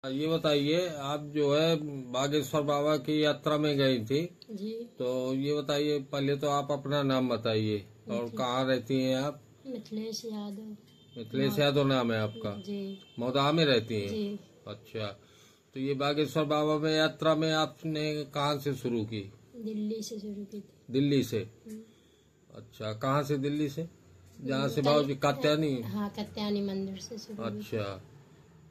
ये बताइए, आप जो है बागेश्वर बाबा की यात्रा में गई थी, जी। तो ये बताइए, पहले तो आप अपना नाम बताइए और कहाँ रहती हैं आप? मिथिलेश यादव। मिथिलेश यादव नाम है आपका? जी। मौदा में रहती हैं? जी। अच्छा, तो ये बागेश्वर बाबा में यात्रा में आपने कहाँ से शुरू की? दिल्ली से शुरू की थी। दिल्ली से? अच्छा, कहाँ से दिल्ली से? जहाँ से बाबूजी कात्यायनी? हाँ, कात्यायनी मंदिर से शुरू हुई। अच्छा,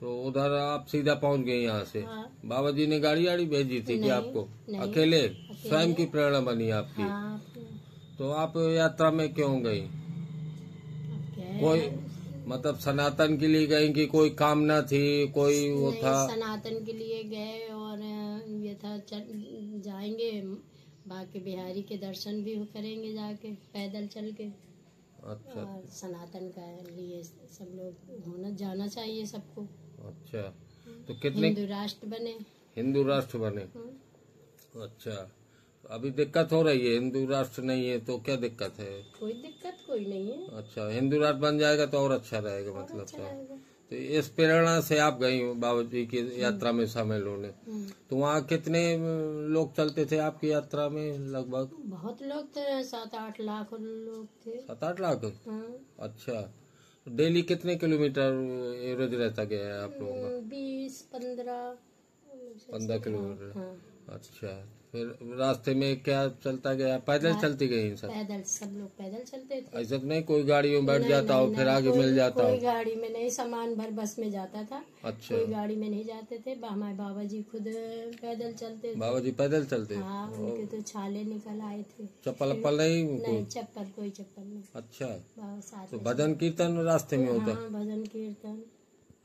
तो उधर आप सीधा पहुंच गए यहाँ से? हाँ। बाबा जी ने गाड़ी वाड़ी भेजी थी कि आपको? नहीं। अकेले स्वयं की प्रेरणा बनी आपकी? हाँ। तो आप यात्रा में क्यों गई? कोई मतलब सनातन के लिए गई कि कोई कामना थी, कोई वो था? सनातन के लिए गए और ये था जाएंगे बाकी बिहारी के दर्शन भी करेंगे जाके पैदल चल के। अच्छा। और सनातन का लिए सब लोग होना जाना चाहिए सबको। अच्छा, तो कितने हिंदू राष्ट्र बने? हिंदू राष्ट्र बने। अच्छा, तो अभी दिक्कत हो रही है? हिंदू राष्ट्र नहीं है तो क्या दिक्कत है? कोई दिक्कत कोई नहीं है। अच्छा, हिंदू राष्ट्र बन जाएगा तो और अच्छा रहेगा, मतलब अच्छा रहेगा। तो इस प्रेरणा से आप गई बाबा जी की यात्रा में शामिल होने। तो वहाँ कितने लोग चलते थे आपकी यात्रा में? लगभग बहुत लोग थे, 7-8 लाख लोग थे। 7-8 लाख? हाँ। अच्छा, डेली कितने किलोमीटर एवरेज रहता गया है आप लोगों का? 15 किलोमीटर। हाँ। अच्छा, फिर रास्ते में क्या चलता गया? पैदल चलती गई सब? पैदल, सब लोग पैदल चलते थे। ऐसा तो नहीं कोई गाड़ी में बैठ जाता हो फिर आगे मिल जाता हो? कोई गाड़ी में नहीं, सामान भर बस में जाता था। अच्छा, कोई गाड़ी में नहीं जाते थे। हमारे बाबा जी खुद पैदल चलते थे। बाबा जी पैदल चलते? हाँ, उनके तो छाले निकल आए थे। चप्पल नहीं? नहीं, कोई चप्पल नहीं। अच्छा, बाबा साथ तो भजन कीर्तन रास्ते में होता? हाँ, भजन कीर्तन।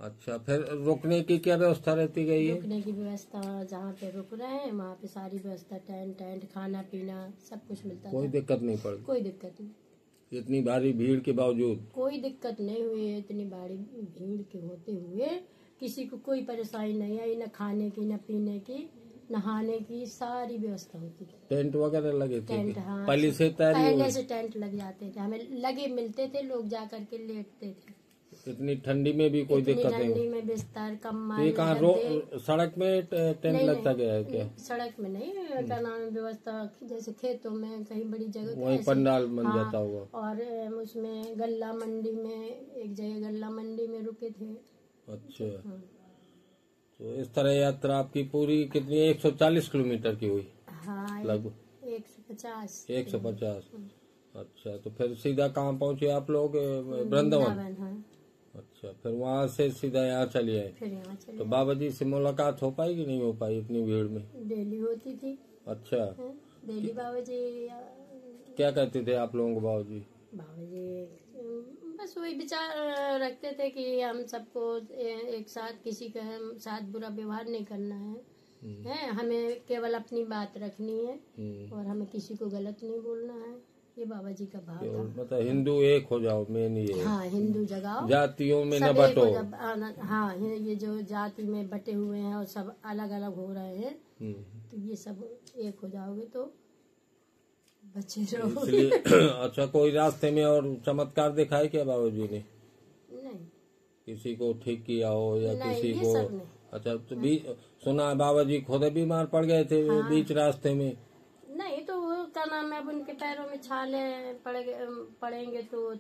अच्छा, फिर रुकने की क्या व्यवस्था रहती गई है? रुकने की व्यवस्था जहाँ पे रुक रहे हैं वहाँ पे सारी व्यवस्था, टेंट खाना पीना सब कुछ मिलता। कोई दिक्कत नहीं पड़ी? कोई दिक्कत नहीं। इतनी भारी भीड़ के बावजूद कोई दिक्कत नहीं हुई है। इतनी भारी भीड़ के होते हुए किसी को कोई परेशानी नहीं आई, न खाने की, न पीने की, नहाने की, सारी व्यवस्था होती थी। टेंट वगैरह लगे थे? टेंट, हाँ, पहले से टेंट लग जाते थे, हमें लगे मिलते थे, लोग जा करके लेटते थे। इतनी ठंडी में भी कोई दिक्कत नहीं? ठंडी में बिस्तर कम्बल। ये कहाँ सड़क में टेंट लगता गया है क्या? सड़क में नहीं, क्या नाम है, व्यवस्था जैसे खेतों में कहीं बड़ी जगह वहीं पंडाल बन जाता होगा। और उसमें गल्ला मंडी में, एक जगह गल्ला मंडी में रुके थे। अच्छा। तो इस तरह यात्रा आपकी पूरी कितनी 140 किलोमीटर की हुई? हाँ, लगभग 150। अच्छा, तो फिर सीधा कहाँ पहुँचे आप लोग? वृंदावन। हाँ। अच्छा, फिर वहाँ से सीधा यहाँ चले आए? फिर यहाँ चले। तो बाबा जी से मुलाकात हो पाई कि नहीं हो पाई इतनी भीड़ में? डेली होती थी। अच्छा, डेली बाबा जी। क्या कहते थे आप लोगों को बाबा जी? बाबा जी बस वही विचार रखते थे कि हम सबको एक साथ, किसी का साथ बुरा व्यवहार नहीं करना है, हमें केवल अपनी बात रखनी है और हमें किसी को गलत नहीं बोलना है। ये बाबा जी का भाव था। मतलब हिंदू एक हो जाओ, मेन ये। हाँ, हिंदू जगाओ, जातियों में न बटो। हाँ, ये जो जाति में बटे हुए हैं और सब अलग अलग हो रहे हैं, तो ये सब एक हो जाओगे तो बचे रहोगे। अच्छा, कोई रास्ते में और चमत्कार दिखाए क्या बाबा जी ने? नहीं। किसी को ठीक किया हो या किसी को? अच्छा, तो सुना बाबा जी खुद बीमार पड़ गए थे बीच रास्ते में? नहीं, तो वो क्या नाम है, अब उनके पैरों में छाले पड़ेंगे तो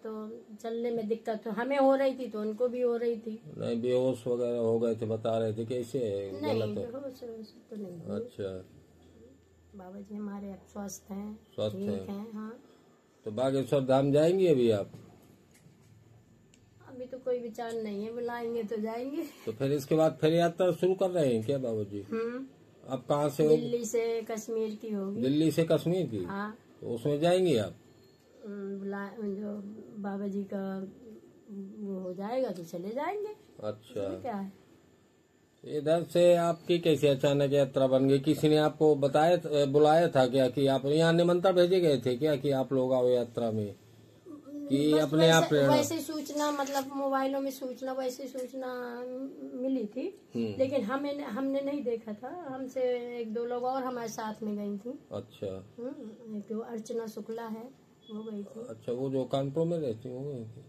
चलने में दिक्कत तो हमें हो रही थी तो उनको भी हो रही थी। नहीं, बेहोश वगैरह हो गए थे बता रहे थे, कैसे? नहीं, बेहोश तो नहीं। अच्छा, बाबा जी हमारे अब स्वस्थ हैं, ठीक हैं। हाँ। तो बागेश्वर धाम जाएंगे अभी आप? अभी तो कोई विचार नहीं है, बुलाएंगे तो जाएंगे। तो फिर इसके बाद फिर यात्रा शुरू कर रहे हैं क्या बाबा जी? अब कहाँ से? दिल्ली से कश्मीर की होगी। दिल्ली से कश्मीर की? हाँ। तो उसमें जाएंगे आप? जो बाबा जी का वो हो जाएगा तो चले जाएंगे। अच्छा, क्या है। इधर से आपकी कैसे अचानक यात्रा बन गई? किसी ने आपको बताया, बुलाया था क्या कि आप यहाँ निमंत्रण भेजे गए थे क्या कि आप लोग आओ यात्रा में, कि अपने आप? वैसे सूचना, मतलब मोबाइलों में सूचना, वैसे सूचना मिली थी, लेकिन हमने नहीं देखा था। हमसे 1-2 लोग और हमारे साथ में गई थी। अच्छा। एक अर्चना शुक्ला है, वो गई थी। अच्छा, वो जो कानपुर में रहती वो गई थी?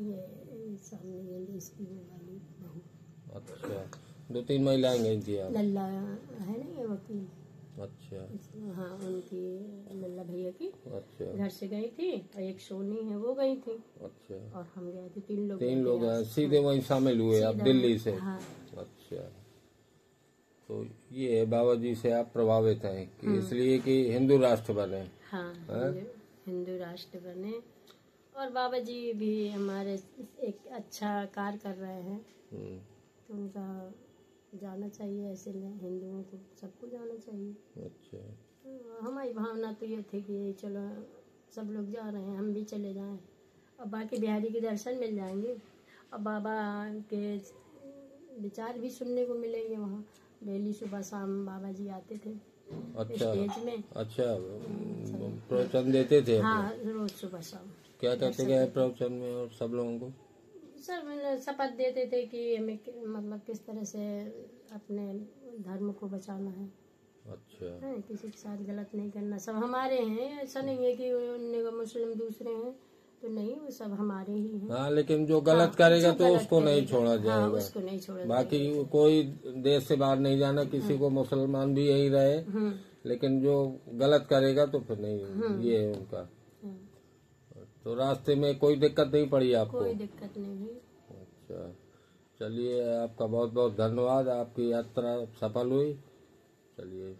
ये सामने इसकी वाली। अच्छा, 2-3 महिलाएं गई थी आप? लल्ला है ना ये वकील, अच्छा हाँ उनकी, लल्ला भैया की अच्छा घर से गई थी, और एक सोनी है वो गई थी, अच्छा। और हम गए थे, 3 लोग 3 गए लोग थे। हैं, सीधे वहीं शामिल हुए आप सीधा दिल्ली से? हाँ अच्छा। तो ये है, बाबा जी से आप प्रभावित हैं कि इसलिए कि हिंदू राष्ट्र बने? हाँ हिंदू राष्ट्र बने, और बाबा जी भी हमारे एक अच्छा कार्य कर रहे हैं, तो उनका जाना चाहिए, ऐसे में हिंदुओं को सबको जाना चाहिए। अच्छा। तो हमारी भावना तो ये थी कि चलो सब लोग जा रहे हैं, हम भी चले जाएं, और बाकी बिहारी के दर्शन मिल जाएंगे, और बाबा के विचार भी सुनने को मिलेंगे। वहाँ डेली सुबह शाम बाबा जी आते थे अच्छा स्टेज में। अच्छा, प्रवचन देते थे? हाँ रोज सुबह शाम। क्या कहते गए प्रवचन में और सब लोगों को? सर मैंने शपथ देते थे कि हमें मतलब किस तरह से अपने धर्म को बचाना है, अच्छा। किसी के साथ गलत नहीं करना, सब हमारे हैं, ऐसा नहीं है कि उन्हें मुस्लिम दूसरे हैं, तो नहीं, वो सब हमारे ही हैं। हाँ, लेकिन जो गलत करेगा तो उसको नहीं छोड़ा जाएगा। हाँ, उसको नहीं छोड़ा बाकी कोई देश से बाहर नहीं जाना, किसी को मुसलमान भी यही रहे, लेकिन जो गलत करेगा तो फिर नहीं, ये है उनका। तो रास्ते में कोई दिक्कत नहीं पड़ी आपको? कोई दिक्कत नहीं हुई। अच्छा, चलिए आपका बहुत बहुत धन्यवाद, आपकी यात्रा सफल हुई। चलिए।